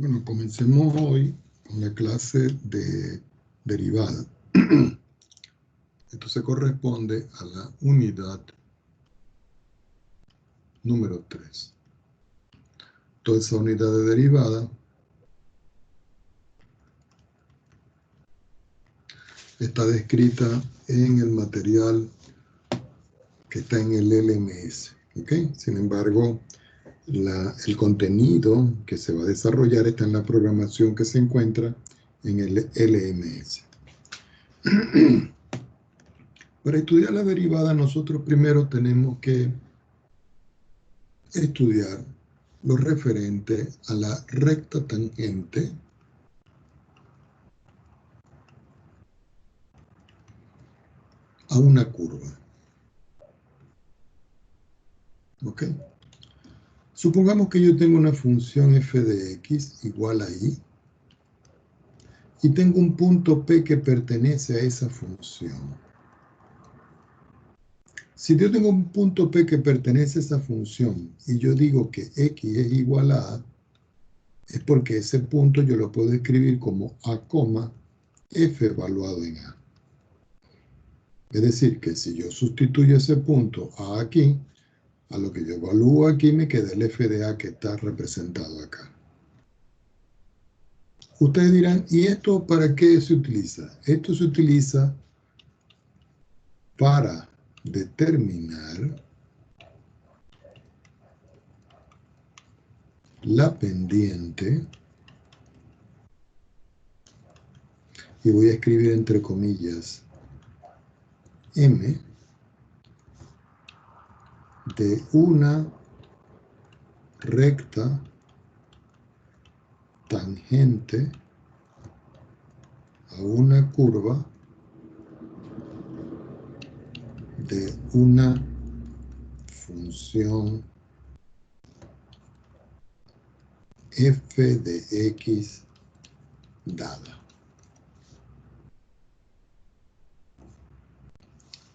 Bueno, comencemos hoy con la clase de derivada. Esto se corresponde a la unidad número 3. Toda esa unidad de derivada está descrita en el material que está en el LMS. ¿Okay? Sin embargo, el contenido que se va a desarrollar está en la programación que se encuentra en el LMS. Para estudiar la derivada, nosotros primero tenemos que estudiar lo referente a la recta tangente a una curva. ¿Ok? Supongamos que yo tengo una función f de x igual a y y tengo un punto P que pertenece a esa función. Si yo tengo un punto P que pertenece a esa función y yo digo que x es igual a es porque ese punto yo lo puedo escribir como a, f evaluado en a. Es decir, que si yo sustituyo ese punto a aquí, a lo que yo evalúo aquí me queda el f de a que está representado acá. Ustedes dirán, ¿y esto para qué se utiliza? Esto se utiliza para determinar la pendiente, y voy a escribir entre comillas m de una recta tangente a una curva de una función f de x dada.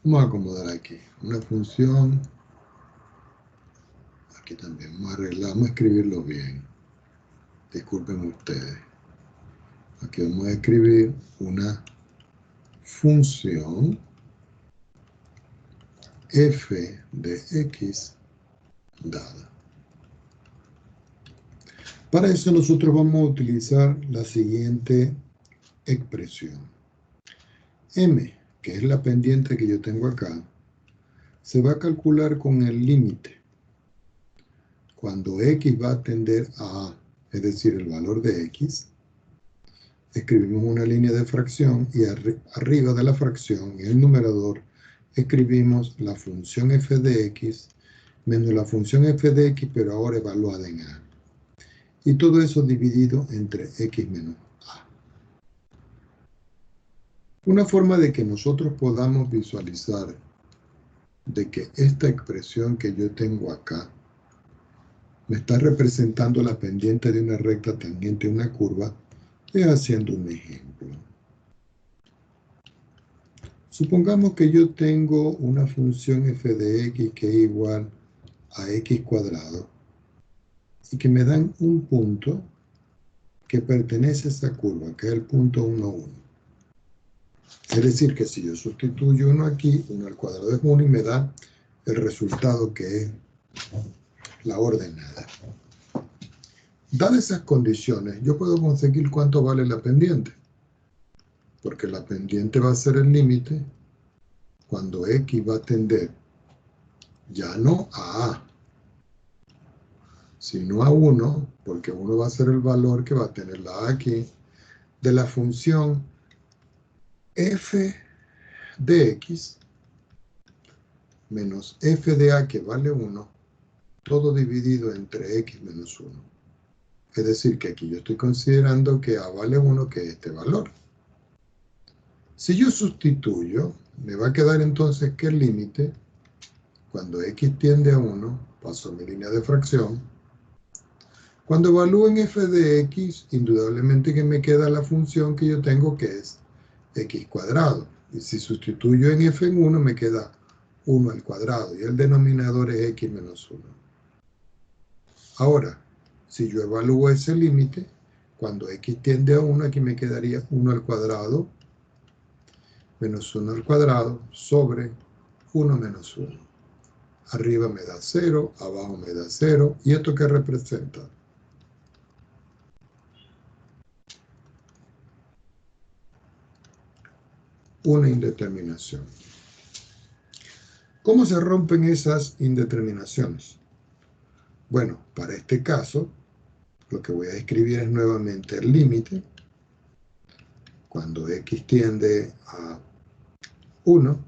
Vamos a acomodar aquí una función, aquí también vamos a arreglar, vamos a escribirlo bien, disculpen ustedes. Aquí vamos a escribir una función f de x dada. Para eso nosotros vamos a utilizar la siguiente expresión. M, que es la pendiente que yo tengo acá, se va a calcular con el límite. Cuando x va a tender a A, es decir, el valor de x, escribimos una línea de fracción y arriba de la fracción, en el numerador, escribimos la función f de x menos la función f de x, pero ahora evaluada en a. Y todo eso dividido entre x menos a. Una forma de que nosotros podamos visualizar de que esta expresión que yo tengo acá me está representando la pendiente de una recta tangente a una curva es haciendo un ejemplo. Supongamos que yo tengo una función f de x que es igual a x cuadrado y que me dan un punto que pertenece a esa curva, que es el punto 1, 1. Es decir, que si yo sustituyo 1 aquí, 1 al cuadrado es 1 y me da el resultado que es la ordenada. Dadas esas condiciones, yo puedo conseguir cuánto vale la pendiente. Porque la pendiente va a ser el límite cuando x va a tender ya no a A, sino a 1, porque 1 va a ser el valor que va a tener la A aquí, de la función f de x menos f de a que vale 1, todo dividido entre x menos 1. Es decir, que aquí yo estoy considerando que a vale 1, que es este valor. Si yo sustituyo, me va a quedar entonces que el límite, cuando x tiende a 1, paso a mi línea de fracción. Cuando evalúo en f de x, indudablemente que me queda la función que yo tengo, que es x cuadrado. Y si sustituyo en f en 1, me queda 1 al cuadrado. Y el denominador es x menos 1. Ahora, si yo evalúo ese límite, Cuando x tiende a 1, aquí me quedaría 1 al cuadrado menos 1 al cuadrado sobre 1 menos 1. Arriba me da 0, abajo me da 0. ¿Y esto qué representa? Una indeterminación. ¿Cómo se rompen esas indeterminaciones? Bueno, para este caso, lo que voy a escribir es nuevamente el límite. Cuando x tiende a 1,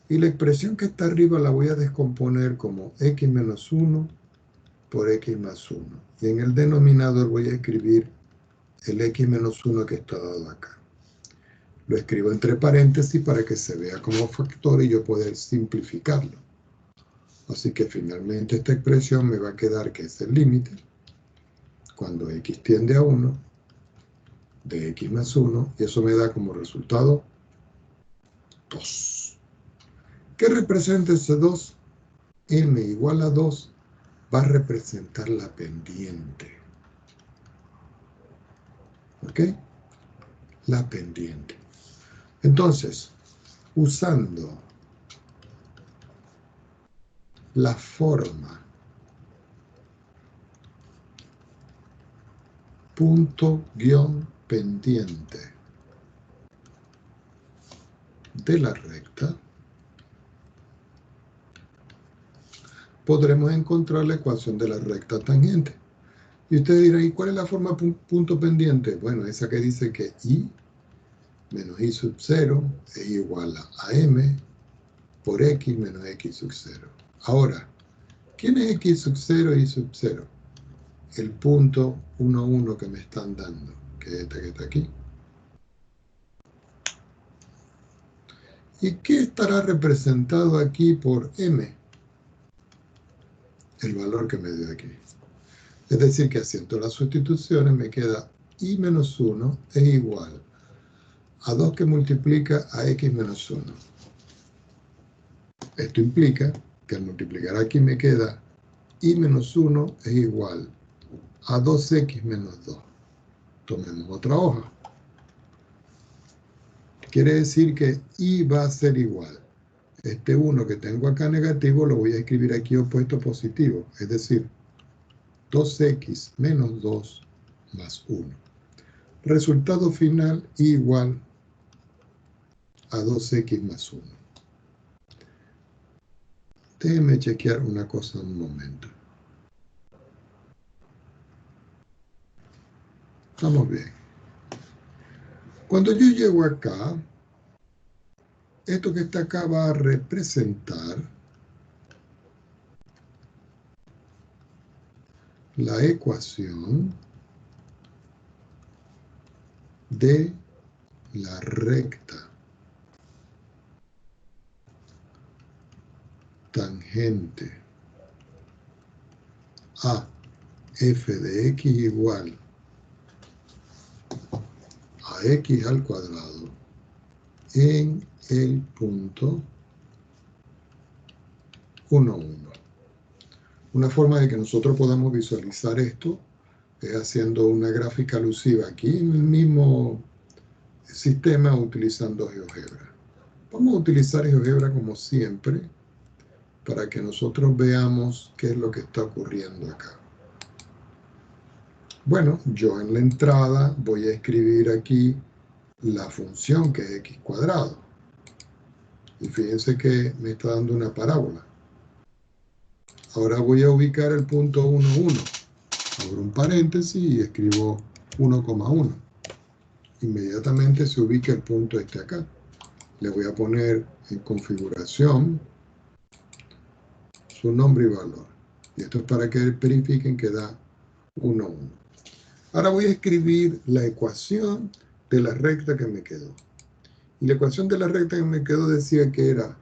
y la expresión que está arriba la voy a descomponer como x menos 1 por x más 1. Y en el denominador voy a escribir el x menos 1 que está dado acá. Lo escribo entre paréntesis para que se vea como factor y yo poder simplificarlo. Así que finalmente esta expresión me va a quedar que es el límite, cuando x tiende a 1, de x más 1, y eso me da como resultado 2. ¿Qué representa ese 2? M igual a 2 va a representar la pendiente. ¿Ok? La pendiente. Entonces, usando la forma punto guión pendiente de la recta, podremos encontrar la ecuación de la recta tangente. Y ustedes dirán, ¿y cuál es la forma punto pendiente? Bueno, esa que dice que I menos I sub 0 es igual a M por X menos X sub 0. Ahora, ¿quién es X sub 0 y I sub 0? El punto 1, 1 que me están dando, que es este que está aquí. ¿Y qué estará representado aquí por M? El valor que me dio aquí. Es decir, que haciendo las sustituciones me queda I menos 1 es igual a 2 que multiplica a X menos 1. Esto implica que al multiplicar aquí me queda I menos 1 es igual a 2X menos 2. Tomemos otra hoja. Quiere decir que I va a ser igual. Este 1 que tengo acá negativo lo voy a escribir aquí opuesto positivo. Es decir, 2X menos 2 más 1. Resultado final igual a 2X más 1. Déjenme chequear una cosa un momento. Estamos bien. Cuando yo llego acá, esto que está acá va a representar la ecuación de la recta tangente a f de x igual a x al cuadrado en el punto 1, 1. Una forma de que nosotros podamos visualizar esto es haciendo una gráfica alusiva aquí en el mismo sistema utilizando GeoGebra. Vamos a utilizar GeoGebra como siempre para que nosotros veamos qué es lo que está ocurriendo acá. Bueno, yo en la entrada voy a escribir aquí la función que es x cuadrado. Y fíjense que me está dando una parábola. Ahora voy a ubicar el punto 1, 1. Abro un paréntesis y escribo 1,1. Inmediatamente se ubica el punto este acá. Le voy a poner en configuración su nombre y valor. Y esto es para que verifiquen que da 1, 1. Ahora voy a escribir la ecuación de la recta que me quedó. Y la ecuación de la recta que me quedó decía que era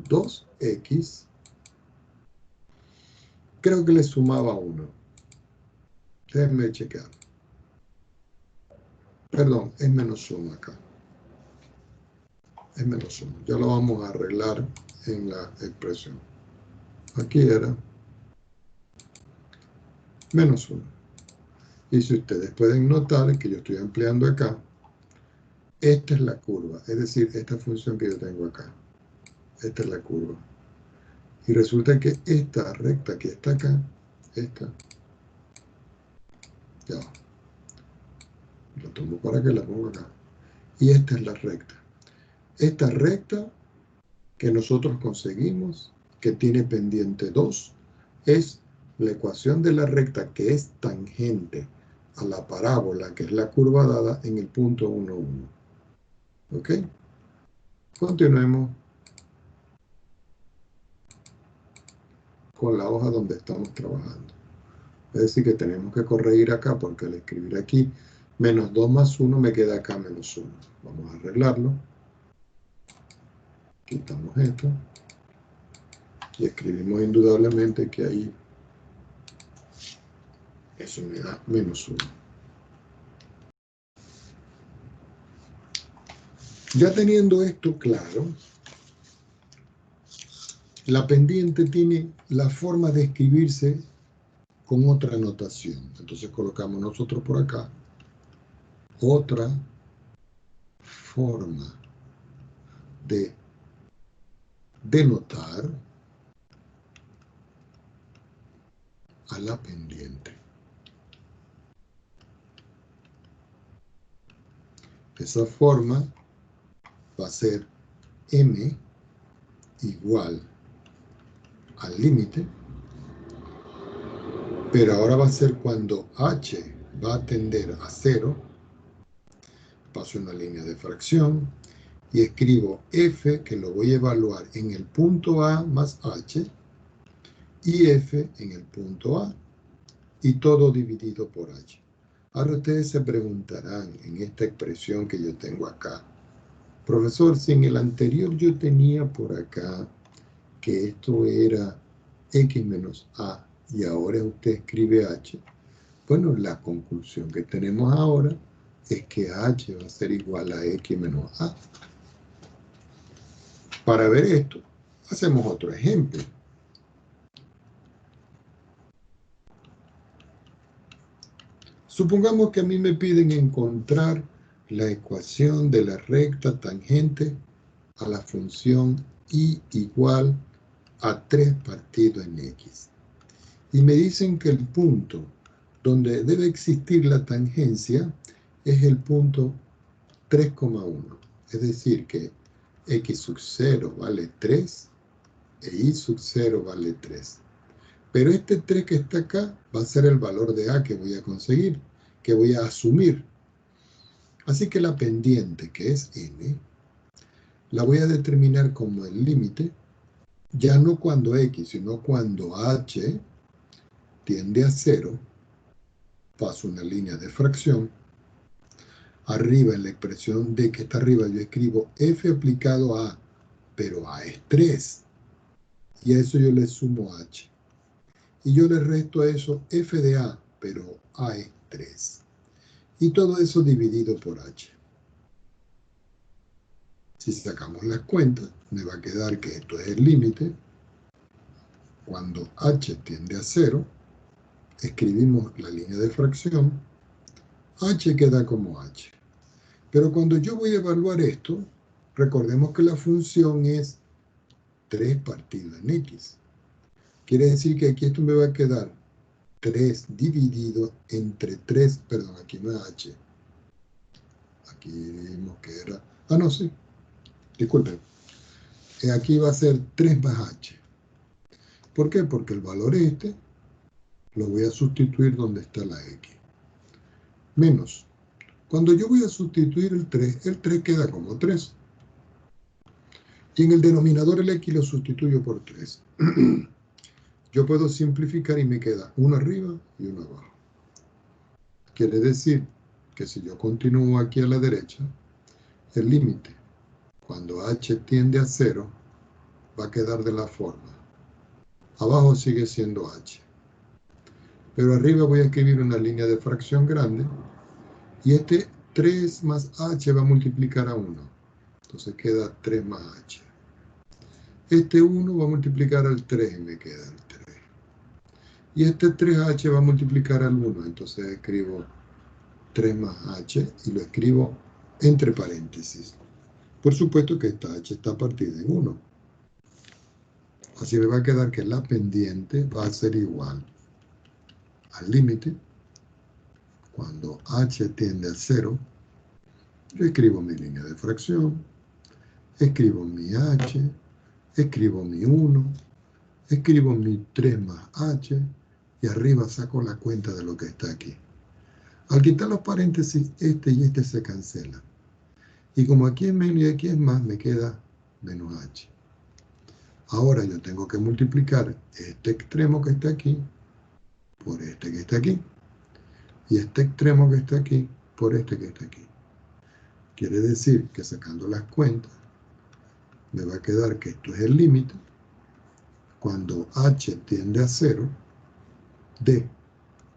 2x, creo que le sumaba 1. Déjenme chequear. Perdón, es menos 1 acá. Es menos 1. Ya lo vamos a arreglar en la expresión. Aquí era menos 1. Y si ustedes pueden notar que yo estoy empleando acá, esta es la curva, es decir, esta función que yo tengo acá. Esta es la curva. Y resulta que esta recta que está acá, esta, ya, la tomo para que la pongo acá. Y esta es la recta. Esta recta que nosotros conseguimos, que tiene pendiente 2, es la ecuación de la recta que es tangente a la parábola, que es la curva dada en el punto 1, 1. ¿Ok? Continuemos con la hoja donde estamos trabajando. Es decir, que tenemos que corregir acá, porque al escribir aquí menos 2 más 1 me queda acá menos 1. Vamos a arreglarlo. Quitamos esto. Y escribimos indudablemente que ahí eso me da menos 1. Ya teniendo esto claro, la pendiente tiene la forma de escribirse con otra notación. Entonces colocamos nosotros por acá otra forma de denotar a la pendiente. Esa forma va a ser m igual al límite, pero ahora va a ser cuando h va a tender a 0, paso una línea de fracción y escribo f, que lo voy a evaluar en el punto A más h, y f en el punto A, y todo dividido por h. Ahora ustedes se preguntarán en esta expresión que yo tengo acá, profesor, si en el anterior yo tenía por acá que esto era x menos a, y ahora usted escribe h, bueno, la conclusión que tenemos ahora es que h va a ser igual a x menos a. Para ver esto, hacemos otro ejemplo. Supongamos que a mí me piden encontrar la ecuación de la recta tangente a la función y igual a 3 partido en x. Y me dicen que el punto donde debe existir la tangencia es el punto 3,1. Es decir, que x sub 0 vale 3 e y sub 0 vale 3. Pero este 3 que está acá va a ser el valor de a que voy a conseguir, que voy a asumir. Así que la pendiente, que es m, la voy a determinar como el límite, ya no cuando x, sino cuando h tiende a 0, paso una línea de fracción. Arriba, en la expresión de que está arriba, yo escribo f aplicado a, pero a es 3. Y a eso yo le sumo h. Y yo le resto a eso f de a, pero a es 3. Y todo eso dividido por h. Si sacamos las cuentas, me va a quedar que esto es el límite. Cuando h tiende a 0, escribimos la línea de fracción, h queda como h. Pero cuando yo voy a evaluar esto, recordemos que la función es 3 partido en x. Quiere decir que aquí esto me va a quedar 3 dividido entre 3, perdón, aquí no es h. Aquí vimos que era, no, sí, disculpen. Aquí va a ser 3 más h. ¿Por qué? Porque el valor este lo voy a sustituir donde está la x. Menos. Cuando yo voy a sustituir el 3 queda como 3. Y en el denominador el x lo sustituyo por 3. Yo puedo simplificar y me queda uno arriba y uno abajo. Quiere decir que si yo continúo aquí a la derecha, el límite, cuando h tiende a 0, va a quedar de la forma. Abajo sigue siendo h. Pero arriba voy a escribir una línea de fracción grande y este 3 más h va a multiplicar a 1. Entonces queda 3 más h. Este 1 va a multiplicar al 3 y me queda el 3. Y este 3h va a multiplicar al 1. Entonces escribo 3 más h y lo escribo entre paréntesis. Por supuesto que esta h está partida en 1. Así me va a quedar que la pendiente va a ser igual al límite. Cuando h tiende a 0, yo escribo mi línea de fracción, escribo mi h, escribo mi 1, escribo mi 3 más h, y arriba saco la cuenta de lo que está aquí. Al quitar los paréntesis, este y este se cancelan. Y como aquí es menos y aquí es más, me queda menos h. Ahora yo tengo que multiplicar este extremo que está aquí por este que está aquí. Y este extremo que está aquí por este que está aquí. Quiere decir que sacando las cuentas, me va a quedar que esto es el límite. Cuando h tiende a 0, de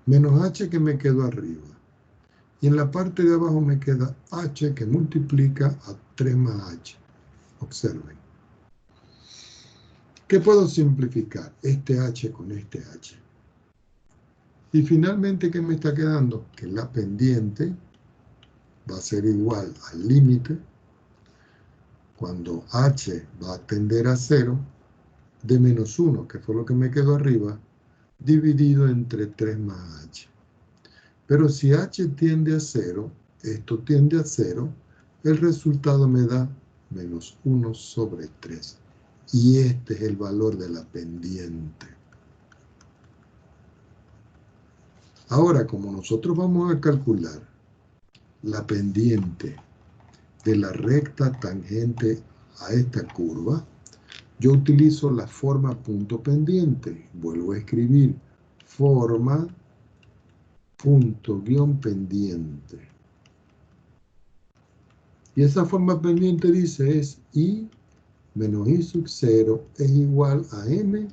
menos h que me quedó arriba. Y en la parte de abajo me queda h que multiplica a 3 más h. Observen. ¿Qué puedo simplificar? Este h con este h. Y finalmente, ¿qué me está quedando? Que la pendiente va a ser igual al límite cuando h va a tender a 0 de menos 1, que fue lo que me quedó arriba, dividido entre 3 más h. Pero si h tiende a 0, esto tiende a 0, el resultado me da menos 1 sobre 3. Y este es el valor de la pendiente. Ahora, como nosotros vamos a calcular la pendiente de la recta tangente a esta curva, yo utilizo la forma punto pendiente. Vuelvo a escribir forma punto guión pendiente. Y esa forma pendiente dice es y menos y sub 0 es igual a m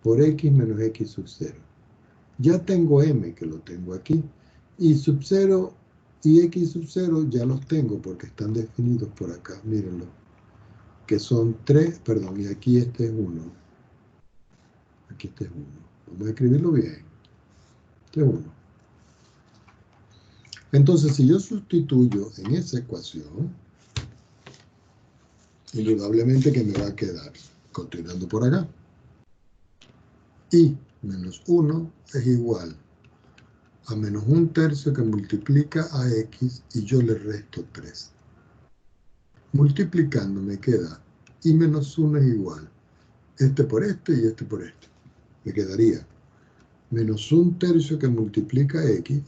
por x menos x sub 0. Ya tengo m, que lo tengo aquí, y sub 0 y x sub 0 ya los tengo porque están definidos por acá, mírenlo, que son 3, perdón, y aquí este es 1. Aquí este es 1. Vamos a escribirlo bien. Este es 1. Entonces, si yo sustituyo en esa ecuación, indudablemente que me va a quedar, continuando por acá, y menos 1 es igual a menos 1/3 que multiplica a x y yo le resto 3. Multiplicando me queda y menos 1 es igual este por este y este por este. Me quedaría menos 1/3 que multiplica a x,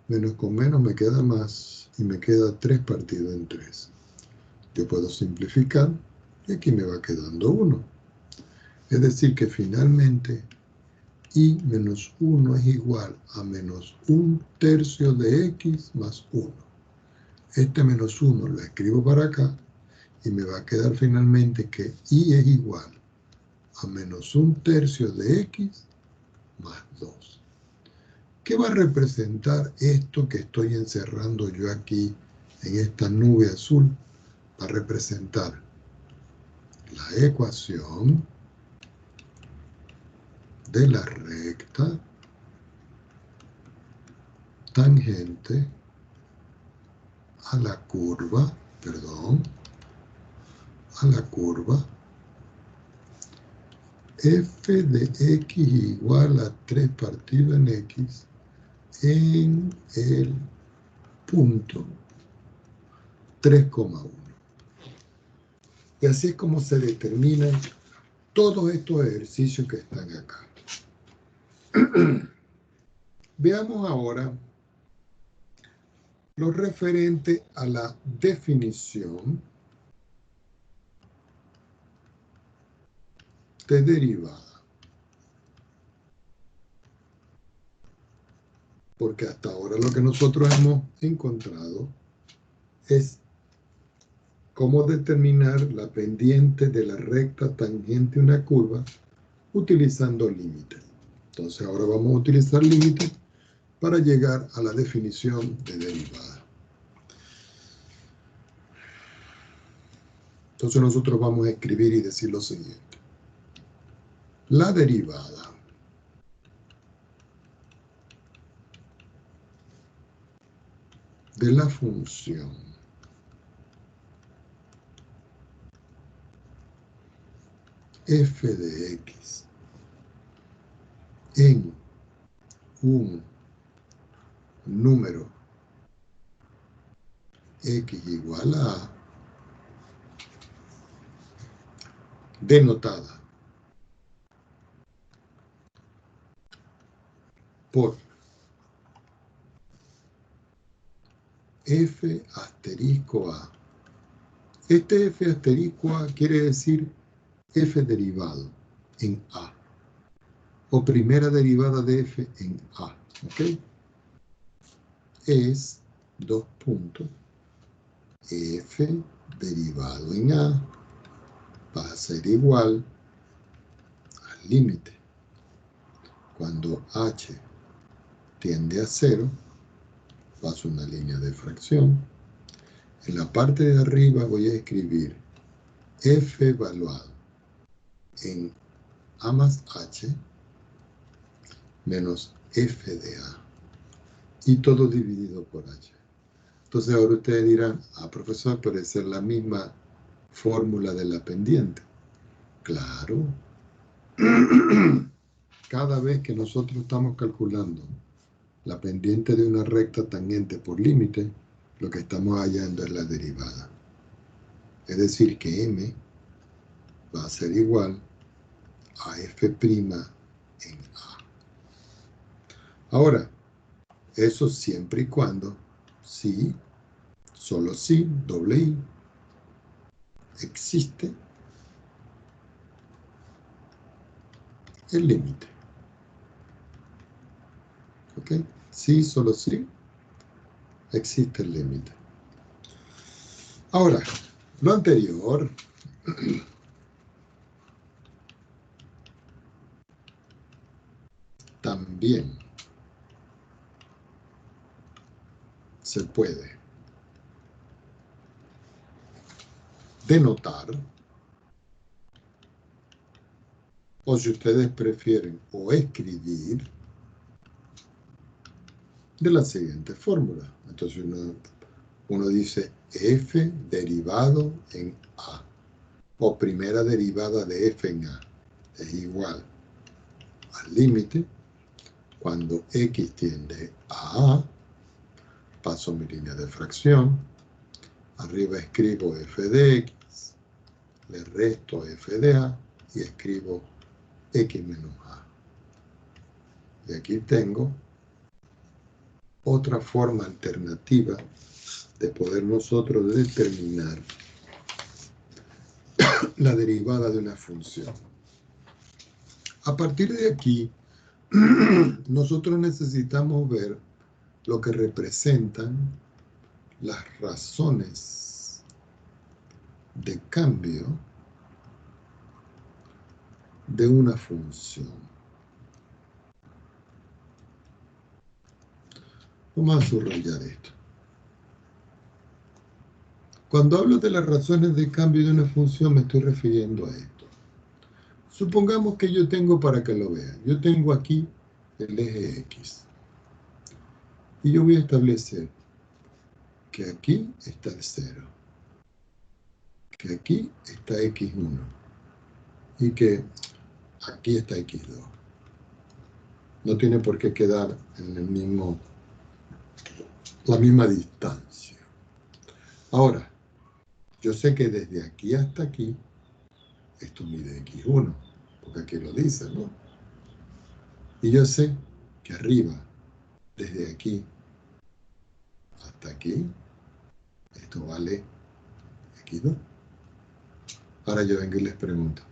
menos con menos me queda más y me queda 3 partido en 3. Yo puedo simplificar y aquí me va quedando 1. Es decir que finalmente y menos 1 es igual a menos 1/3 de x más 1. Este menos 1 lo escribo para acá y me va a quedar finalmente que y es igual a menos 1/3 de x más 2. ¿Qué va a representar esto que estoy encerrando yo aquí en esta nube azul? Va a representar la ecuación de la recta tangente a la curva, a la curva f de x igual a 3 partido en x en el punto 3,1. Y así es como se determinan todos estos ejercicios que están acá. Veamos ahora lo referente a la definición de derivada. Porque hasta ahora lo que nosotros hemos encontrado es cómo determinar la pendiente de la recta tangente a una curva utilizando límites. Entonces ahora vamos a utilizar límites para llegar a la definición de derivada. Entonces nosotros vamos a escribir y decir lo siguiente. La derivada de la función f de x en un número x igual a denotada por f asterisco a. Este f asterisco a quiere decir f derivado en a, o primera derivada de f en a, ¿ok? Es dos puntos f derivado en a va a ser igual al límite. Cuando h tiende a 0, paso una línea de fracción. En la parte de arriba voy a escribir f evaluado en a más h menos f de a, y todo dividido por h. Entonces ahora ustedes dirán, profesor, pero esa es la misma fórmula de la pendiente. Claro. Cada vez que nosotros estamos calculando la pendiente de una recta tangente por límite, lo que estamos hallando es la derivada. Es decir, que m va a ser igual a f' en a. Ahora, eso siempre y cuando, si, solo si, doble i, existe el límite. ¿Ok? Sí, solo sí, existe el límite. Ahora, lo anterior también se puede denotar, o si ustedes prefieren, o escribir, de la siguiente fórmula. Entonces uno dice f derivado en a, o primera derivada de f en a, es igual al límite. Cuando x tiende a a, paso mi línea de fracción, arriba escribo f de x, le resto f de a y escribo x menos a. Y aquí tengo otra forma alternativa de poder nosotros determinar la derivada de una función. A partir de aquí, nosotros necesitamos ver lo que representan las razones de cambio de una función. Vamos a subrayar esto. Cuando hablo de las razones de cambio de una función, me estoy refiriendo a esto. Supongamos que yo tengo, para que lo vean, yo tengo aquí el eje X. Y yo voy a establecer que aquí está el 0, que aquí está X1 y que aquí está X2. No tiene por qué quedar en el mismo, la misma distancia. Ahora, yo sé que desde aquí hasta aquí, esto mide X1, porque aquí lo dice, ¿no? Y yo sé que arriba, desde aquí hasta aquí, esto vale X2. Ahora yo vengo y les pregunto,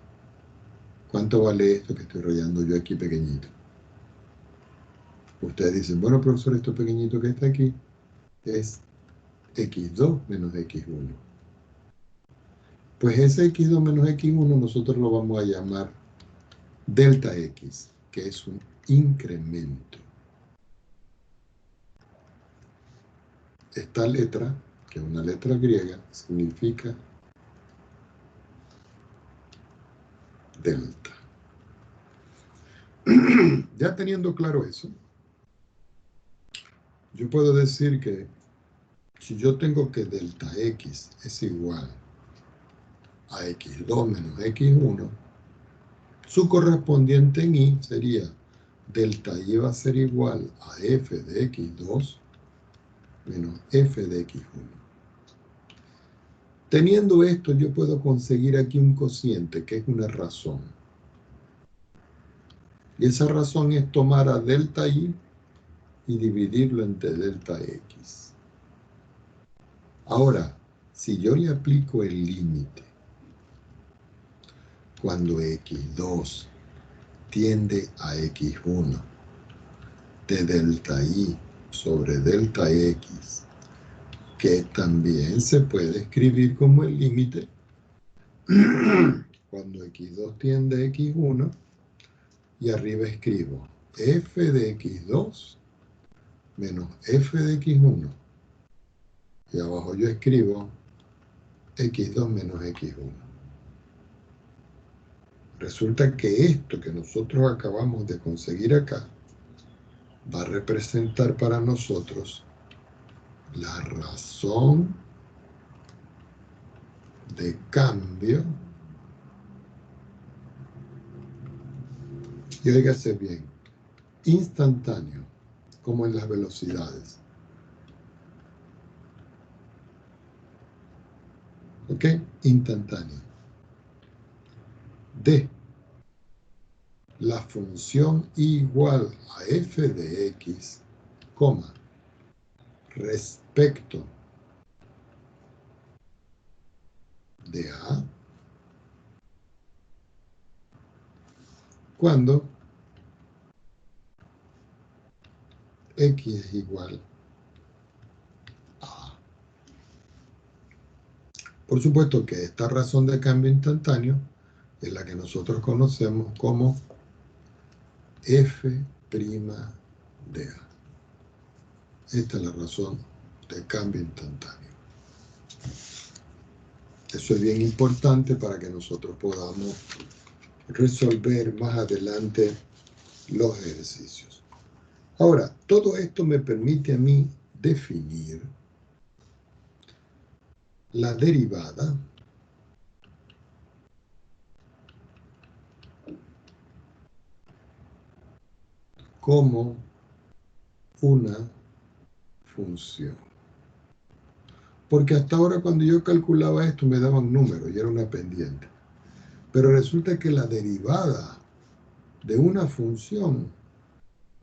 ¿cuánto vale esto que estoy rayando yo aquí pequeñito? Ustedes dicen, bueno, profesor, esto pequeñito que está aquí es X2 menos X1. Pues ese X2 menos X1 nosotros lo vamos a llamar delta X, que es un incremento. Esta letra, que es una letra griega, significa delta. Ya teniendo claro eso, yo puedo decir que Si yo tengo que delta x es igual a x2 menos x1, su correspondiente en y sería delta y va a ser igual a f de x2 menos f de x1. Teniendo esto, yo puedo conseguir aquí un cociente, que es una razón. Y esa razón es tomar a delta y dividirlo entre delta x. Ahora, si yo le aplico el límite, cuando x2 tiende a x1 de delta y sobre delta x, que también se puede escribir como el límite cuando x2 tiende a x1, y arriba escribo f de x2 menos f de x1, y abajo yo escribo x2 menos x1. Resulta que esto que nosotros acabamos de conseguir acá va a representar para nosotros la razón de cambio. Y óigase bien, instantáneo, como en las velocidades. ¿Ok? Instantáneo. De la función igual a f de x, coma, respecto de a, cuando x es igual a. Por supuesto que esta razón de cambio instantáneo es la que nosotros conocemos como f' de a. Esta es la razón de cambio instantáneo. Eso es bien importante para que nosotros podamos resolver más adelante los ejercicios. Ahora, todo esto me permite a mí definir la derivada como una función. Porque hasta ahora cuando yo calculaba esto me daban números y era una pendiente. Pero resulta que la derivada de una función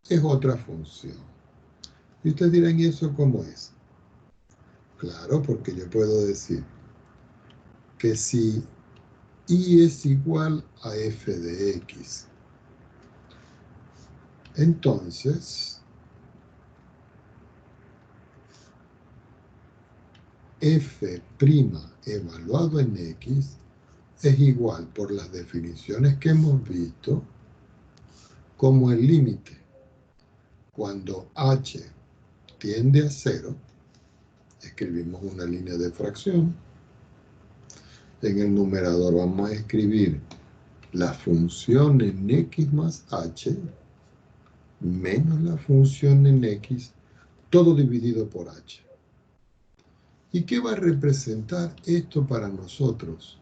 es otra función. Y ustedes dirán, ¿y eso cómo es? Claro, porque yo puedo decir que si y es igual a f de x, entonces f' evaluado en x es igual, por las definiciones que hemos visto, como el límite cuando h tiende a 0, escribimos una línea de fracción. En el numerador vamos a escribir la función en x más h menos la función en x, todo dividido por h. ¿Y qué va a representar esto para nosotros?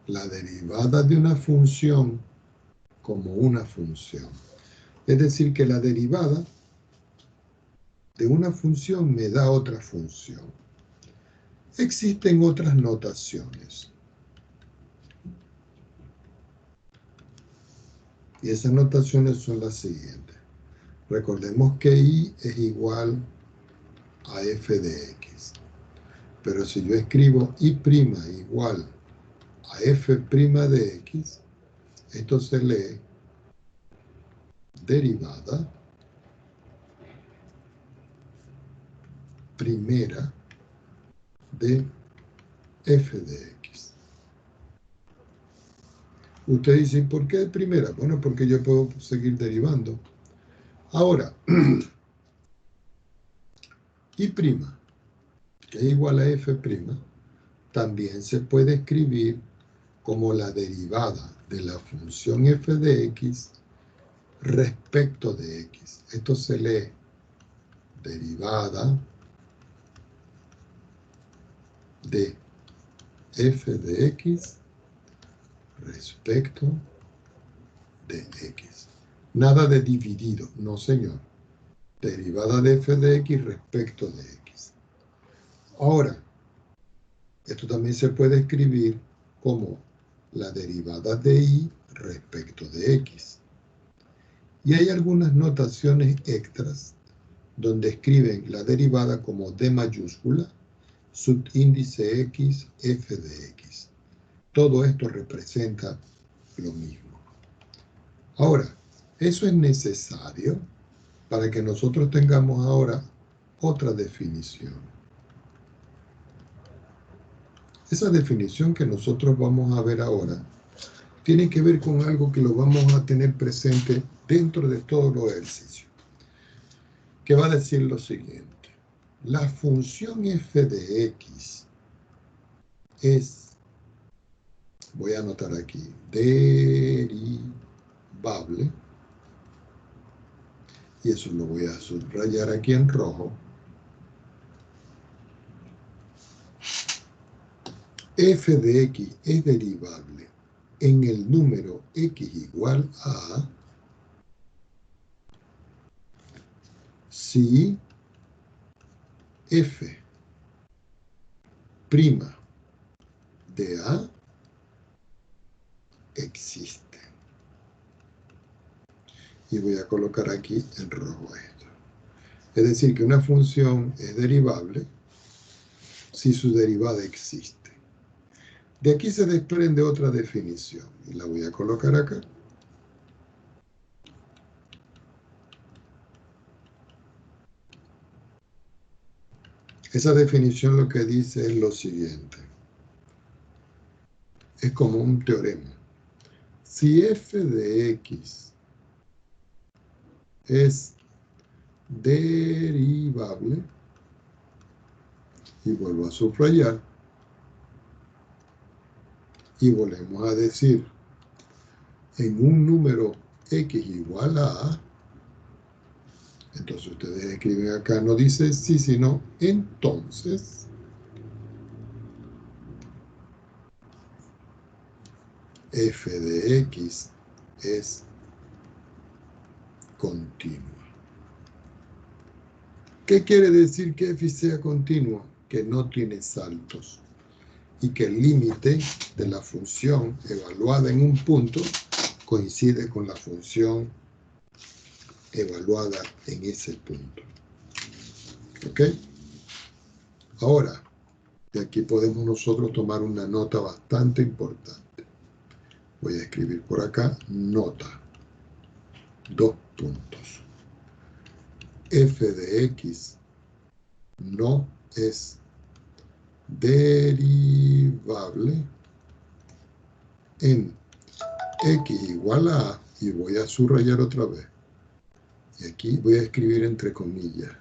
La derivada de una función como una función. Es decir, que la derivada de una función me da otra función. Existen otras notaciones. Y esas notaciones son las siguientes. Recordemos que y es igual a f de x. Pero si yo escribo y' igual a f' de x, esto se lee derivada primera de f de x. Usted dice, ¿por qué primera? Bueno, porque yo puedo seguir derivando. Ahora, y', que es igual a f', también se puede escribir como la derivada de la función f de x respecto de x. Esto se lee derivada de f de x respecto de x. Nada de dividido, no señor. Derivada de f de x respecto de x. Ahora, esto también se puede escribir como la derivada de y respecto de x. Y hay algunas notaciones extras donde escriben la derivada como d mayúscula, subíndice x, f de x. Todo esto representa lo mismo. Ahora, eso es necesario para que nosotros tengamos ahora otra definición. Esa definición que nosotros vamos a ver ahora tiene que ver con algo que lo vamos a tener presente dentro de todos los ejercicios, que va a decir lo siguiente. La función f de x es, voy a anotar aquí, derivable, y eso lo voy a subrayar aquí en rojo. F de x es derivable en el número x igual a si f' de a existe. Y voy a colocar aquí en rojo esto. Es decir, que una función es derivable si su derivada existe. De aquí se desprende otra definición, y la voy a colocar acá. Esa definición lo que dice es lo siguiente. Es como un teorema. Si f de x es derivable, y vuelvo a subrayar, y volvemos a decir, en un número x igual a a, entonces ustedes escriben acá, no dice sí, sino entonces f de x es continua. ¿Qué quiere decir que f sea continuo? Que no tiene saltos y que el límite de la función evaluada en un punto coincide con la función evaluada en ese punto. ¿Ok? Ahora, de aquí podemos nosotros tomar una nota bastante importante. Voy a escribir por acá, nota. 2 puntos. F de x no es derivable en x igual a, y voy a subrayar otra vez, y aquí voy a escribir entre comillas,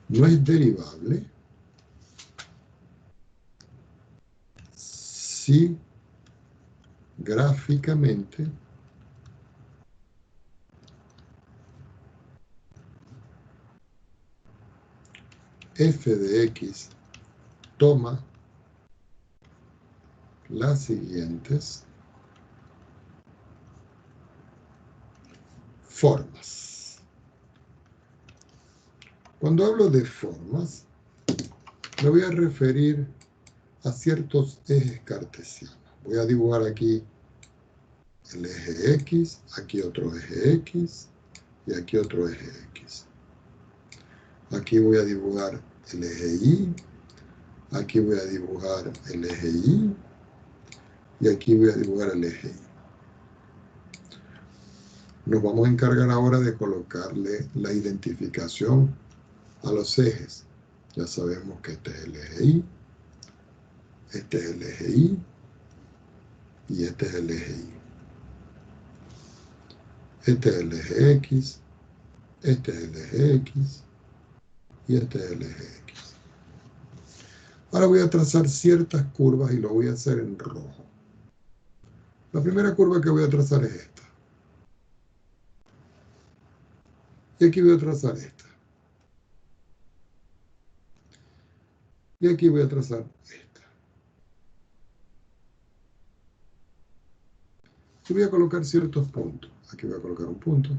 no es derivable si gráficamente f de x toma las siguientes formas. Cuando hablo de formas, me voy a referir a ciertos ejes cartesianos. Voy a dibujar aquí el eje X, aquí otro eje X y aquí otro eje X. Aquí voy a dibujar el eje Y, aquí voy a dibujar el eje Y y aquí voy a dibujar el eje Y. Nos vamos a encargar ahora de colocarle la identificación a los ejes. Ya sabemos que este es el eje Y, este es el eje Y y este es el eje Y. Este es el eje X, este es el eje X y este es el eje X. Ahora voy a trazar ciertas curvas y lo voy a hacer en rojo. La primera curva que voy a trazar es esta. Y aquí voy a trazar esta. Y aquí voy a trazar esta. Aquí voy a colocar ciertos puntos. Aquí voy a colocar un punto.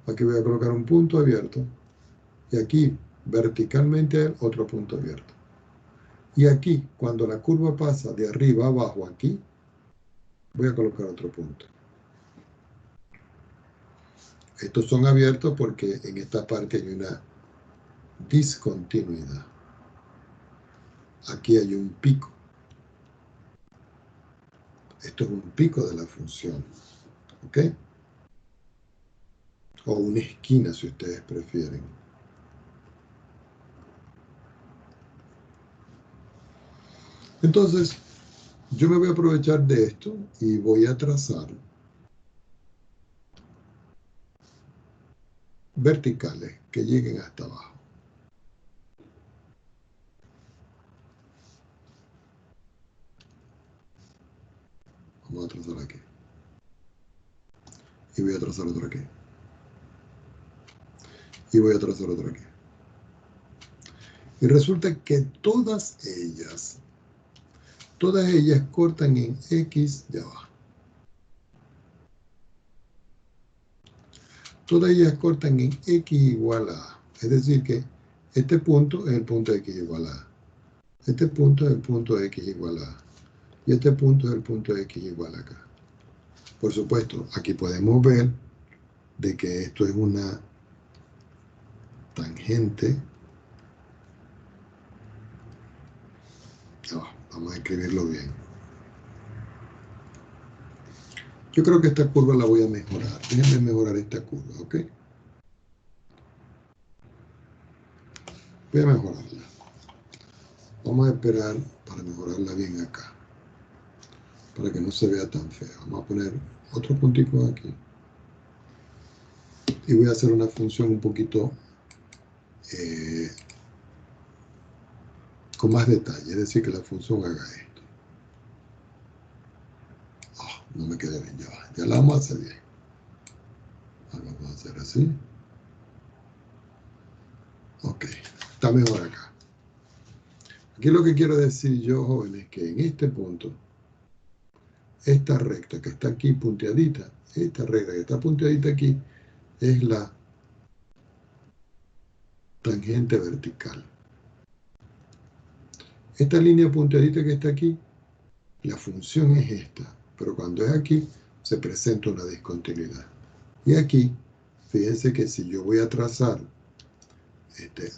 Aquí voy a colocar un punto abierto. Y aquí, verticalmente, otro punto abierto. Y aquí, cuando la curva pasa de arriba a abajo, aquí, voy a colocar otro punto. Estos son abiertos porque en esta parte hay una discontinuidad. Aquí hay un pico. Esto es un pico de la función. ¿Ok? O una esquina, si ustedes prefieren. Entonces, yo me voy a aprovechar de esto y voy a trazar verticales que lleguen hasta abajo. Vamos a trazar aquí. Y voy a trazar otro aquí. Y voy a trazar otro aquí. Y resulta que todas ellas cortan en X de abajo. Todas ellas cortan en X igual a A. Es decir que este punto es el punto X igual a A. Este punto es el punto X igual a A. Y este punto es el punto X igual a acá. Por supuesto, aquí podemos ver de que esto es una tangente. Vamos a escribirlo bien. Yo creo que esta curva la voy a mejorar. Déjenme mejorar esta curva, ¿ok? Voy a mejorarla. Vamos a esperar para mejorarla bien acá. Para que no se vea tan fea. Vamos a poner otro puntico aquí. Y voy a hacer una función un poquito con más detalle. Es decir, que la función haga esto. No me queda bien, ya la vamos a hacer bien. Vamos a hacer así. Ok, está mejor acá. Aquí lo que quiero decir yo, jóvenes, es que en este punto, esta recta que está aquí punteadita, esta recta que está punteadita aquí, es la tangente vertical. Esta línea punteadita que está aquí, la función es esta, pero cuando es aquí, se presenta una discontinuidad. Y aquí, fíjense que si yo voy a trazar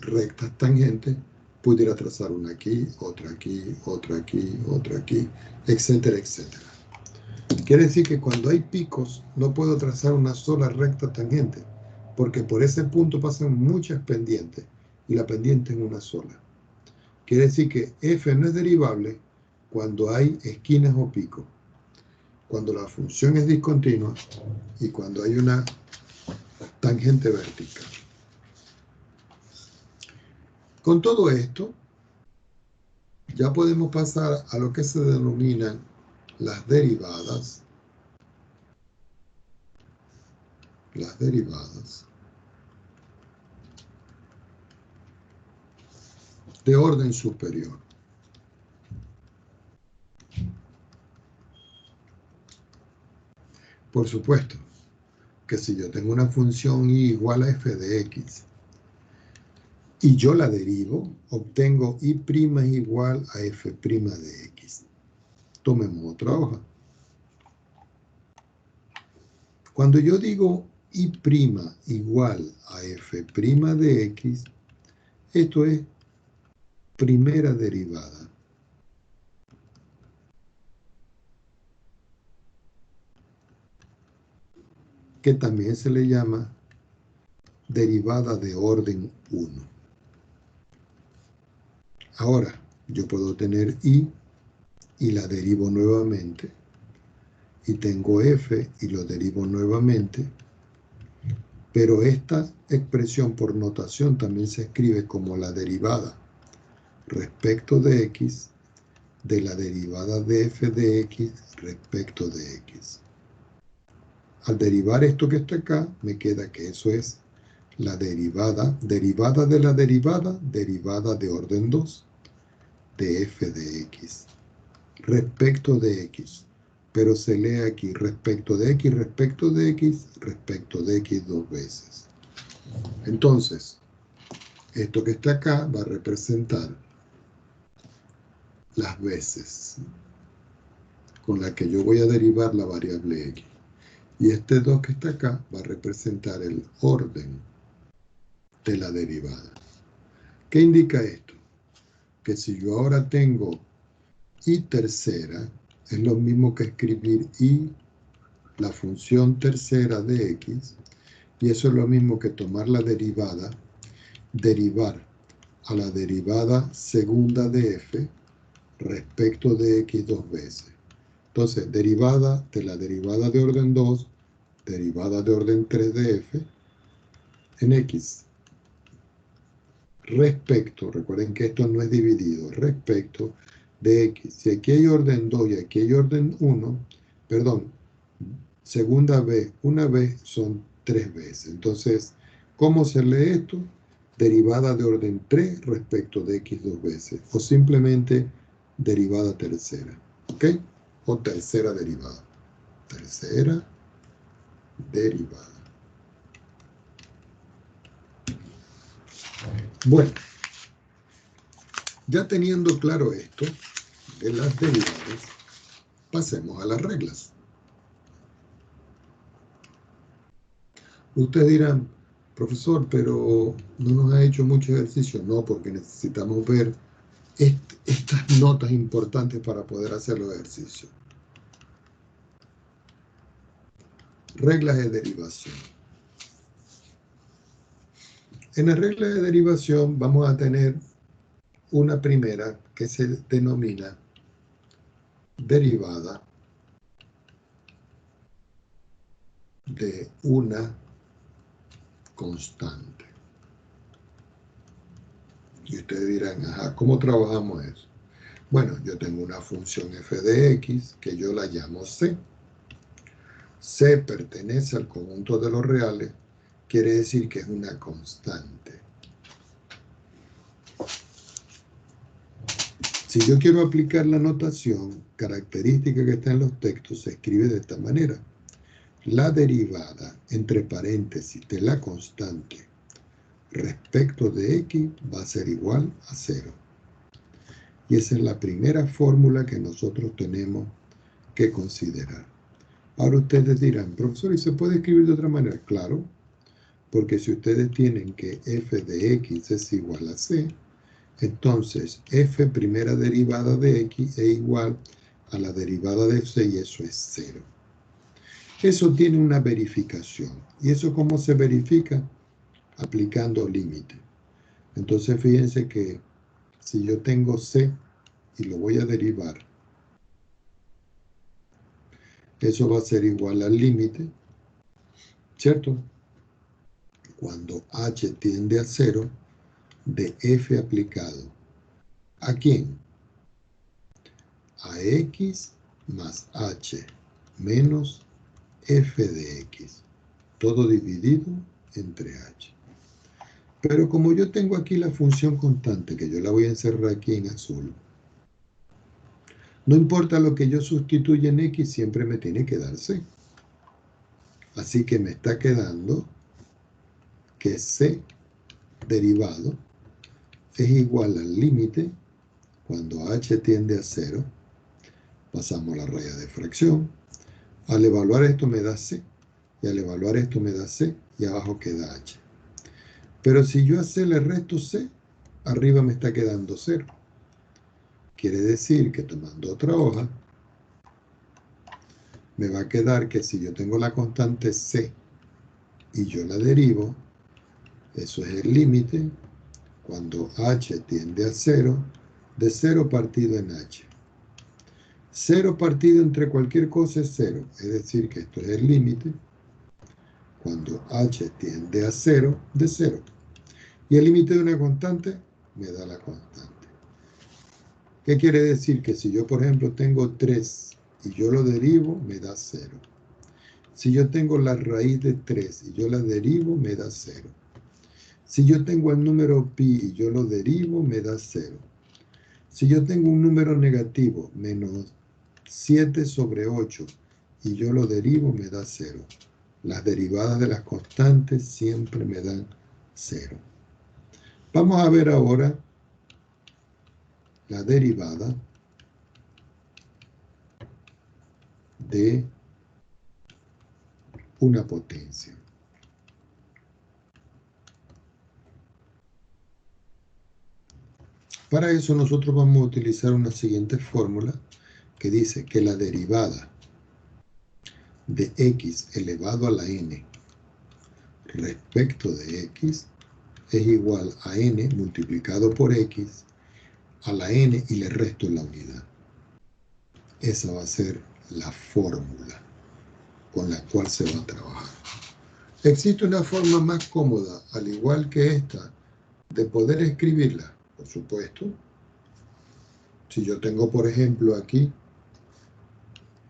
rectas tangentes, pudiera trazar una aquí, otra aquí, otra aquí, otra aquí, etcétera, etcétera. Quiere decir que cuando hay picos, no puedo trazar una sola recta tangente, porque por ese punto pasan muchas pendientes, y la pendiente es una sola. Quiere decir que f no es derivable cuando hay esquinas o picos, cuando la función es discontinua y cuando hay una tangente vertical. Con todo esto, ya podemos pasar a lo que se denominan las derivadas. Las derivadas de orden superior. Por supuesto que si yo tengo una función y igual a f de x y yo la derivo, obtengo y' es igual a f' de x. Tomemos otra hoja. Cuando yo digo y' igual a f' de x, esto es primera derivada. Que también se le llama derivada de orden 1. Ahora, yo puedo tener y la derivo nuevamente, y tengo f y lo derivo nuevamente, pero esta expresión por notación también se escribe como la derivada respecto de x de la derivada de f de x respecto de x. Al derivar esto que está acá, me queda que eso es la derivada de la derivada de orden 2 de f de x respecto de x. pero se lee aquí respecto de x, respecto de x, respecto de x dos veces. Entonces, esto que está acá va a representar las veces con las que yo voy a derivar la variable x. Y este 2 que está acá va a representar el orden de la derivada. ¿Qué indica esto? Que si yo ahora tengo y tercera, es lo mismo que escribir y la función tercera de x, y eso es lo mismo que tomar la derivada, derivar a la derivada segunda de f respecto de x dos veces. Entonces, derivada de la derivada de orden 2, derivada de orden 3 de f en x. Respecto, recuerden que esto no es dividido, respecto de x. Si aquí hay orden 2 y aquí hay orden 1, perdón, segunda vez, una vez son 3 veces. Entonces, ¿cómo se lee esto? Derivada de orden 3 respecto de x dos veces. O simplemente derivada tercera. ¿Ok? O tercera derivada. Tercera derivada. Bueno, ya teniendo claro esto de las derivadas, pasemos a las reglas. Ustedes dirán, profesor, pero no nos ha hecho mucho ejercicio. No, porque necesitamos ver estas notas importantes para poder hacer los ejercicios. Reglas de derivación. En las reglas de derivación vamos a tener una primera que se denomina derivada de una constante. Y ustedes dirán, ajá, ¿cómo trabajamos eso? Bueno, yo tengo una función f de x que yo la llamo c. C pertenece al conjunto de los reales, quiere decir que es una constante. Si yo quiero aplicar la notación característica que está en los textos, se escribe de esta manera. La derivada, entre paréntesis, de la constante respecto de x va a ser igual a 0. Y esa es la primera fórmula que nosotros tenemos que considerar. Ahora ustedes dirán, profesor, ¿y se puede escribir de otra manera? Claro, porque si ustedes tienen que f de x es igual a c, entonces f primera derivada de x es igual a la derivada de c y eso es 0. Eso tiene una verificación. ¿Y eso cómo se verifica? Aplicando límite. Entonces fíjense que si yo tengo c y lo voy a derivar, eso va a ser igual al límite, ¿cierto? Cuando h tiende a 0, de f aplicado. ¿A quién? A x más h menos f de x. Todo dividido entre h. Pero como yo tengo aquí la función constante, que yo la voy a encerrar aquí en azul, no importa lo que yo sustituya en x, siempre me tiene que dar c. Así que me está quedando que c derivado es igual al límite cuando h tiende a 0. Pasamos la raya de fracción. Al evaluar esto me da c. Y al evaluar esto me da c. Y abajo queda h. Pero si yo a c le resto c, arriba me está quedando 0. Quiere decir que tomando otra hoja, me va a quedar que si yo tengo la constante c y yo la derivo, eso es el límite cuando h tiende a 0, de 0 partido en h. 0 partido entre cualquier cosa es 0, es decir que esto es el límite cuando h tiende a 0, de 0. Y el límite de una constante me da la constante. ¿Qué quiere decir? Que si yo, por ejemplo, tengo 3 y yo lo derivo, me da 0. Si yo tengo la raíz de 3 y yo la derivo, me da 0. Si yo tengo el número pi y yo lo derivo, me da 0. Si yo tengo un número negativo, menos 7 sobre 8 y yo lo derivo, me da 0. Las derivadas de las constantes siempre me dan 0. Vamos a ver ahora la derivada de una potencia. Para eso nosotros vamos a utilizar una siguiente fórmula que dice que la derivada de x elevado a la n respecto de x es igual a n multiplicado por x a la n y le resto la unidad. Esa va a ser la fórmula con la cual se va a trabajar. Existe una forma más cómoda, al igual que esta, de poder escribirla, por supuesto. Si yo tengo, por ejemplo, aquí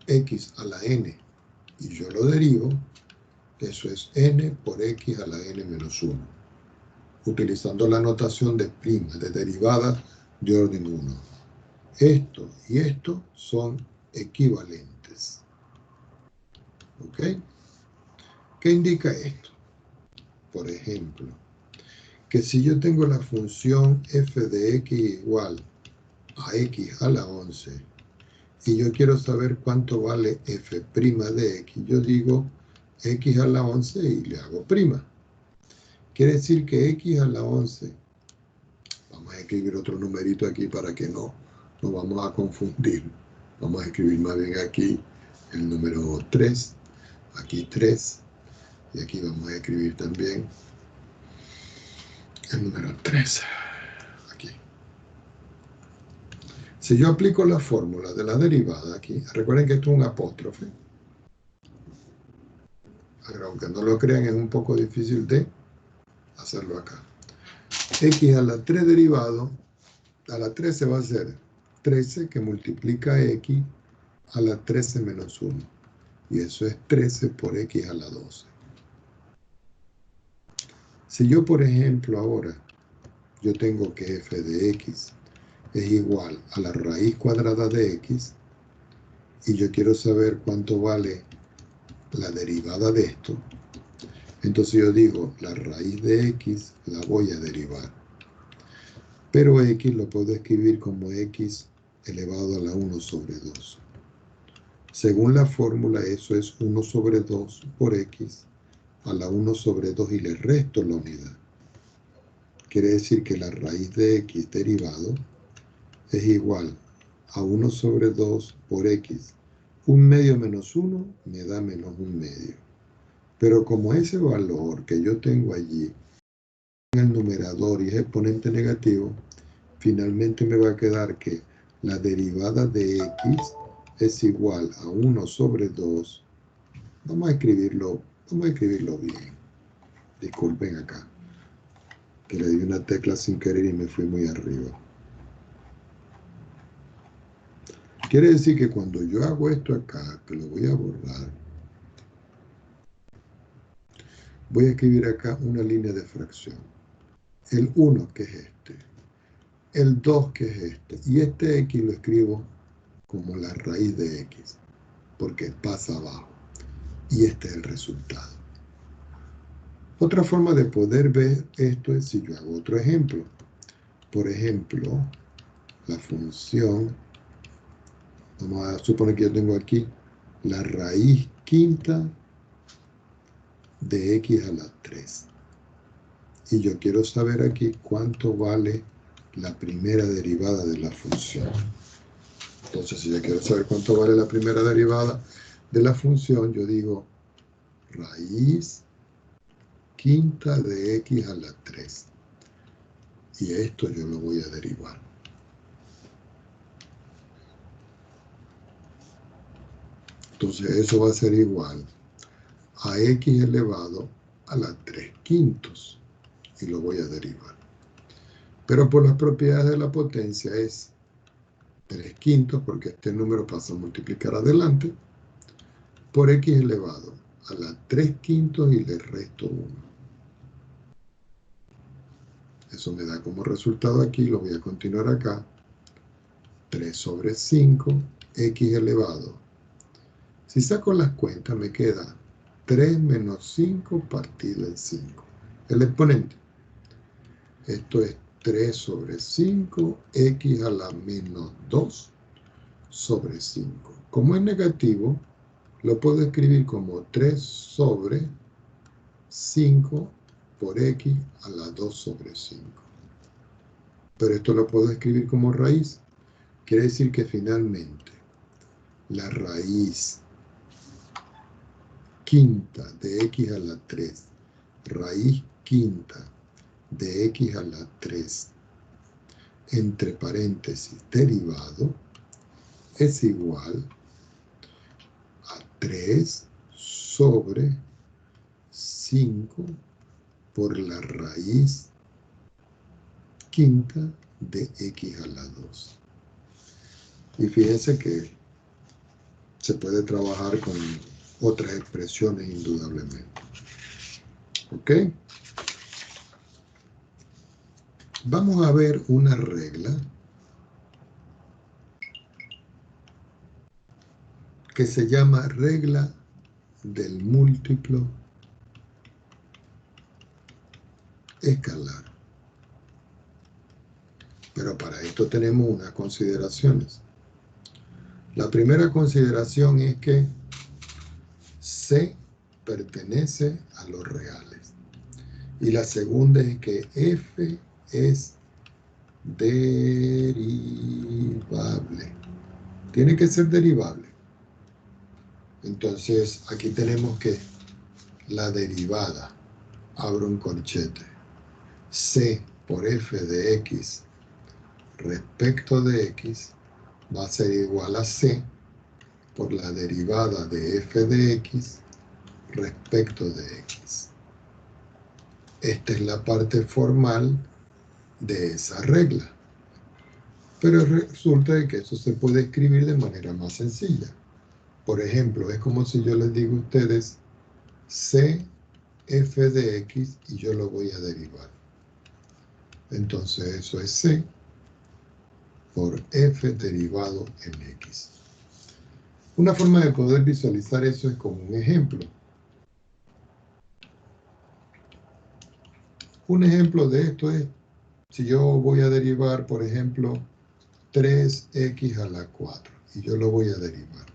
x a la n y yo lo derivo, eso es n por x a la n menos 1, utilizando la notación de prima, de derivadas de orden 1. Esto y esto son equivalentes. ¿Ok? ¿Qué indica esto? Por ejemplo, que si yo tengo la función f de x igual a x a la 11 y yo quiero saber cuánto vale f' de x, yo digo x a la 11 y le hago prima. Quiere decir que x a la 11, vamos a escribir otro numerito aquí para que no nos vamos a confundir. Vamos a escribir más bien aquí el número 3, aquí 3, y aquí vamos a escribir también el número 3, aquí. Si yo aplico la fórmula de la derivada aquí, recuerden que esto es un apóstrofe, aunque no lo crean es un poco difícil de hacerlo acá. X a la 3 derivado, a la 13 va a ser 13 que multiplica X a la 13 menos 1. Y eso es 13 por X a la 12. Si yo, por ejemplo, ahora, yo tengo que f de X es igual a la raíz cuadrada de X, y yo quiero saber cuánto vale la derivada de esto, entonces yo digo, la raíz de X la voy a derivar. Pero X lo puedo escribir como X elevado a la 1 sobre 2. Según la fórmula, eso es 1 sobre 2 por X a la 1 sobre 2 y le resto la unidad. Quiere decir que la raíz de X derivado es igual a 1 sobre 2 por X. 1/2 menos 1 me da menos 1/2. Pero como ese valor que yo tengo allí en el numerador y es exponente negativo, finalmente me va a quedar que la derivada de X es igual a 1 sobre 2. Vamos a escribirlo bien. Disculpen acá, que le di una tecla sin querer y me fui muy arriba. Quiere decir que cuando yo hago esto acá, que lo voy a borrar, voy a escribir acá una línea de fracción. El 1, que es este. El 2, que es este. Y este X lo escribo como la raíz de X, porque pasa abajo. Y este es el resultado. Otra forma de poder ver esto es si yo hago otro ejemplo. Por ejemplo, la función, vamos a suponer que yo tengo aquí la raíz quinta de X a la 3. Y yo quiero saber aquí cuánto vale la primera derivada de la función. Entonces, si yo quiero saber cuánto vale la primera derivada de la función, yo digo raíz quinta de X a la 3. Y esto yo lo voy a derivar. Entonces, eso va a ser igual a X elevado a la 3 quintos. Y lo voy a derivar. Pero por las propiedades de la potencia es 3 quintos, porque este número pasa a multiplicar adelante, por X elevado a la 3 quintos y le resto 1. Eso me da como resultado aquí, lo voy a continuar acá, 3 sobre 5 x elevado. Si saco las cuentas me queda 3 menos 5 partido en 5. El exponente. Esto es 3 sobre 5, x a la menos 2 sobre 5. Como es negativo, lo puedo escribir como 3 sobre 5 por x a la 2 sobre 5. Pero esto lo puedo escribir como raíz. Quiere decir que finalmente la raíz quinta de x a la 3, raíz quinta de x a la 3, entre paréntesis derivado, es igual a 3 sobre 5 por la raíz quinta de x a la 2. Y fíjense que se puede trabajar con otras expresiones indudablemente. ¿Ok? Vamos a ver una regla que se llama regla del múltiplo escalar. Pero para esto tenemos unas consideraciones. La primera consideración es que C pertenece a los reales. Y la segunda es que F es derivable. Tiene que ser derivable. Entonces, aquí tenemos que la derivada, abro un corchete, C por F de X respecto de X va a ser igual a C por la derivada de F de X respecto de X. Esta es la parte formal de esa regla. Pero resulta que eso se puede escribir de manera más sencilla. Por ejemplo, es como si yo les digo a ustedes C F de X y yo lo voy a derivar. Entonces eso es C por F derivado en X. Una forma de poder visualizar eso es como un ejemplo. Un ejemplo de esto es, si yo voy a derivar, por ejemplo, 3x a la 4, y yo lo voy a derivar.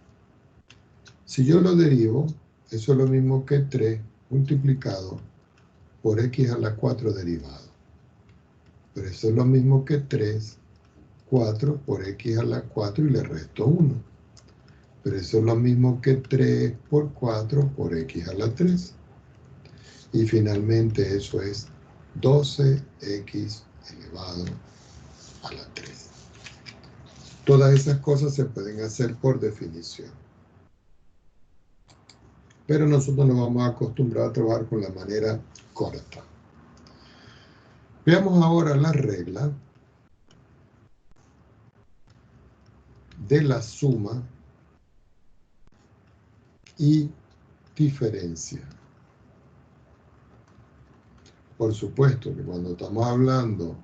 Si yo lo derivo, eso es lo mismo que 3 multiplicado por x a la 4 derivado. Pero eso es lo mismo que 3, 4 por x a la 4 y le resto 1. Pero eso es lo mismo que 3 por 4 por x a la 3. Y finalmente eso es 12x elevado a la 3. Todas esas cosas se pueden hacer por definición. Pero nosotros nos vamos a acostumbrar a trabajar con la manera corta. Veamos ahora la regla de la suma y diferencia. Por supuesto que cuando estamos hablando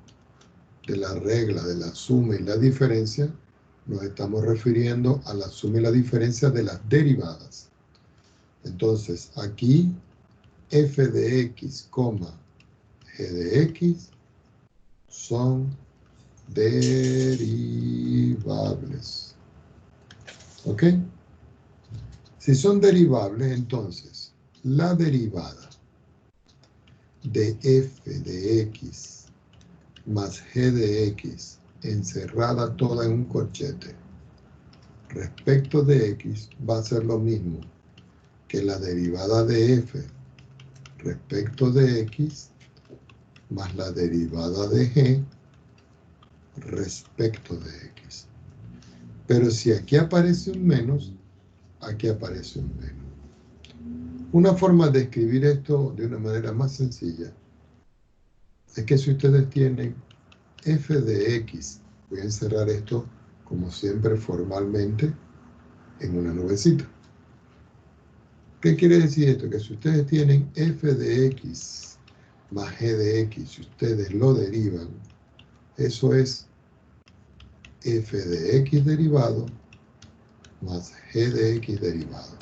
de la regla de la suma y la diferencia, nos estamos refiriendo a la suma y la diferencia de las derivadas. Entonces, aquí f de x, g de x son derivables. ¿Ok? Si son derivables, entonces, la derivada de f de x más g de x encerrada toda en un corchete respecto de x va a ser lo mismo que la derivada de f respecto de x más la derivada de g respecto de x. Pero si aquí aparece un menos, aquí aparece un menos. Una forma de escribir esto de una manera más sencilla es que si ustedes tienen f de x, voy a encerrar esto como siempre formalmente en una nubecita. ¿Qué quiere decir esto? Que si ustedes tienen f de x más g de x, si ustedes lo derivan, eso es f de x derivado más g de x derivado.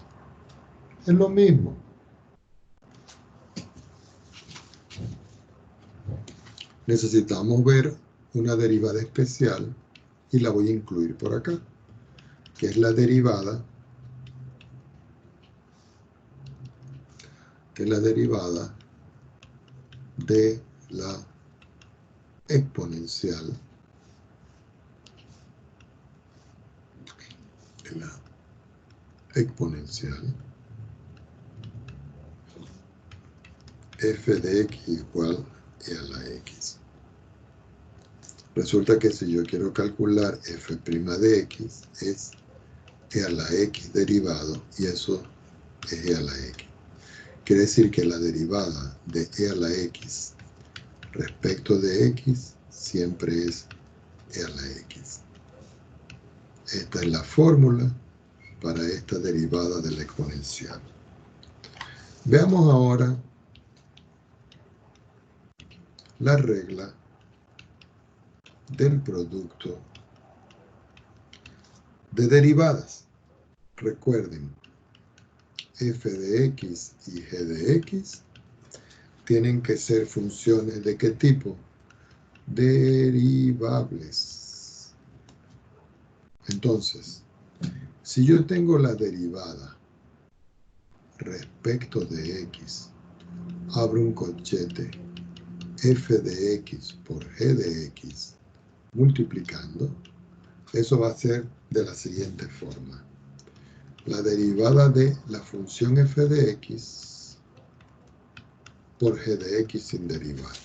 Es lo mismo. Necesitamos ver una derivada especial y la voy a incluir por acá, que es la derivada, de la exponencial f de x igual e a la x. Resulta que si yo quiero calcular f' de x, es e a la x derivado, y eso es e a la x. Quiere decir que la derivada de e a la x respecto de x siempre es e a la x. Esta es la fórmula para esta derivada de la exponencial. Veamos ahora la regla del producto de derivadas. Recuerden, f de x y g de x tienen que ser funciones ¿de qué tipo? Derivables. Entonces, si yo tengo la derivada respecto de x, abro un corchete, f de x por g de x, multiplicando, eso va a ser de la siguiente forma. La derivada de la función f de x por g de x sin derivar,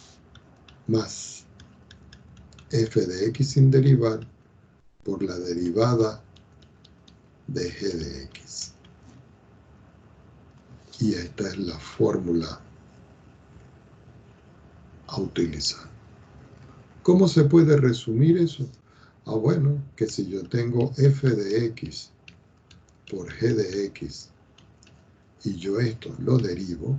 más f de x sin derivar por la derivada de g de x. Y esta es la fórmula a utilizar. ¿Cómo se puede resumir eso? Bueno, que si yo tengo f de x por g de x y yo esto lo derivo,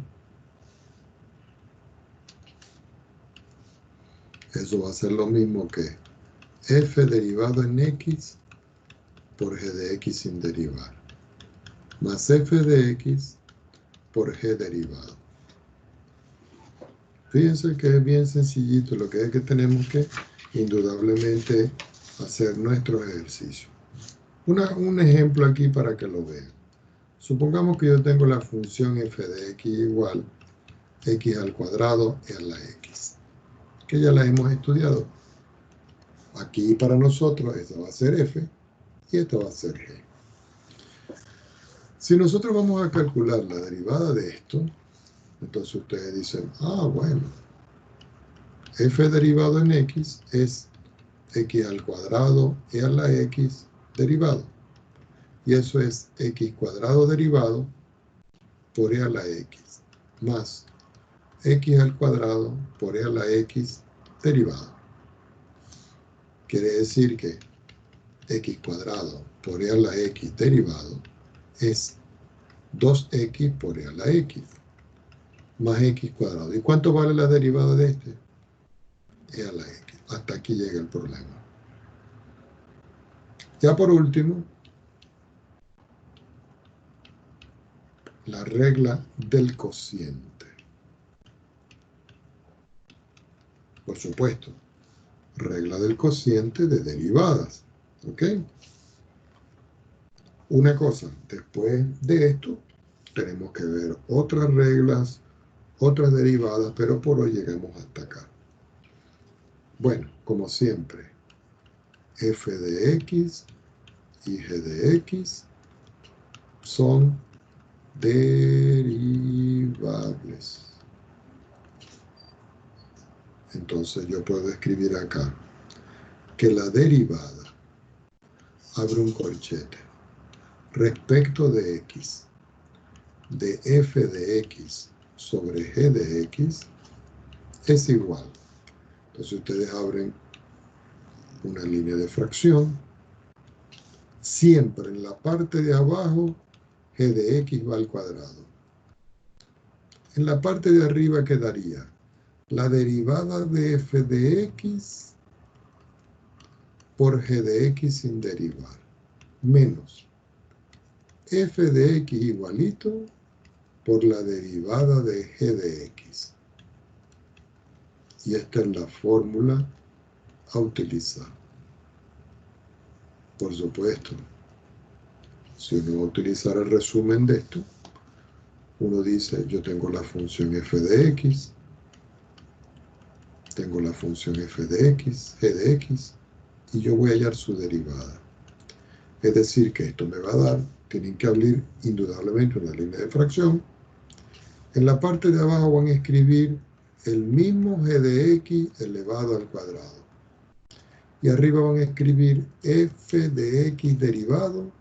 eso va a ser lo mismo que f derivado en x por g de x sin derivar, más f de x por g derivado. Fíjense que es bien sencillito, lo que es que tenemos que indudablemente hacer nuestro ejercicio. Un ejemplo aquí para que lo vean. Supongamos que yo tengo la función f de x igual x al cuadrado y a la x, que ya la hemos estudiado. Aquí para nosotros esta va a ser f y esta va a ser g. Si nosotros vamos a calcular la derivada de esto, entonces ustedes dicen, bueno, f derivado en x es x al cuadrado y a la x derivado. Y eso es x cuadrado derivado por e a la x, más x al cuadrado por e a la x derivado. Quiere decir que x cuadrado por e a la x derivado es 2x por e a la x, más x cuadrado. ¿Y cuánto vale la derivada de este? E a la x. Hasta aquí llega el problema. Ya por último, la regla del cociente. Por supuesto, regla del cociente de derivadas. ¿Ok? Una cosa, después de esto, tenemos que ver otras reglas, otras derivadas, pero por hoy llegamos hasta acá. Bueno, como siempre, f de x y g de x son derivables. Entonces yo puedo escribir acá que la derivada, abro un corchete, respecto de x, de f de x sobre g de x, es igual. Entonces ustedes abren una línea de fracción, siempre en la parte de abajo g de x va al cuadrado. En la parte de arriba quedaría la derivada de f de x por g de x sin derivar, menos f de x igualito por la derivada de g de x. Y esta es la fórmula a utilizar. Por supuesto, si uno utilizara el resumen de esto, uno dice, yo tengo la función f de x, tengo la función f de x, g de x, y yo voy a hallar su derivada. Es decir, que esto me va a dar, tienen que abrir indudablemente una línea de fracción. En la parte de abajo van a escribir el mismo g de x elevado al cuadrado. Y arriba van a escribir f de x derivado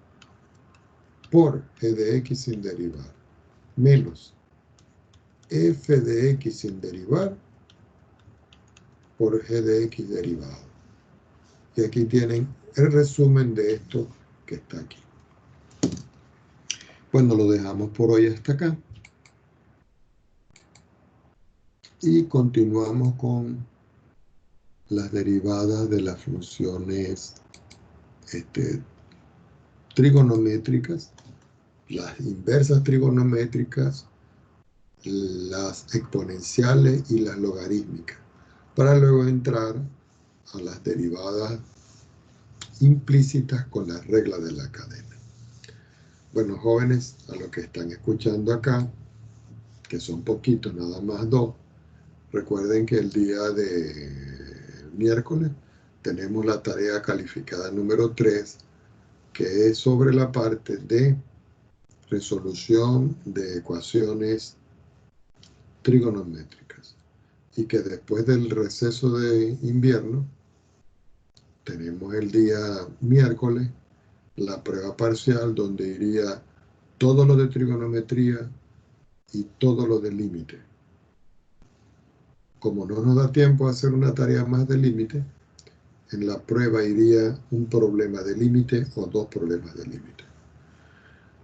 por g de x sin derivar, menos f de x sin derivar por g de x derivado. Y aquí tienen el resumen de esto que está aquí. Bueno, lo dejamos por hoy hasta acá. Y continuamos con las derivadas de las funciones trigonométricas, las inversas trigonométricas, las exponenciales y las logarítmicas, para luego entrar a las derivadas implícitas con las reglas de la cadena. Bueno, jóvenes, a los que están escuchando acá, que son poquitos, nada más 2, recuerden que el día de miércoles tenemos la tarea calificada número 3, que es sobre la parte de resolución de ecuaciones trigonométricas. Y que después del receso de invierno, tenemos el día miércoles la prueba parcial donde iría todo lo de trigonometría y todo lo de límite. Como no nos da tiempo a hacer una tarea más de límite, en la prueba iría un problema de límite o 2 problemas de límite.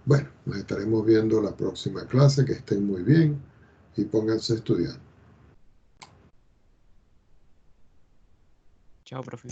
Bueno, nos estaremos viendo la próxima clase, que estén muy bien y pónganse a estudiar. Chao, profe.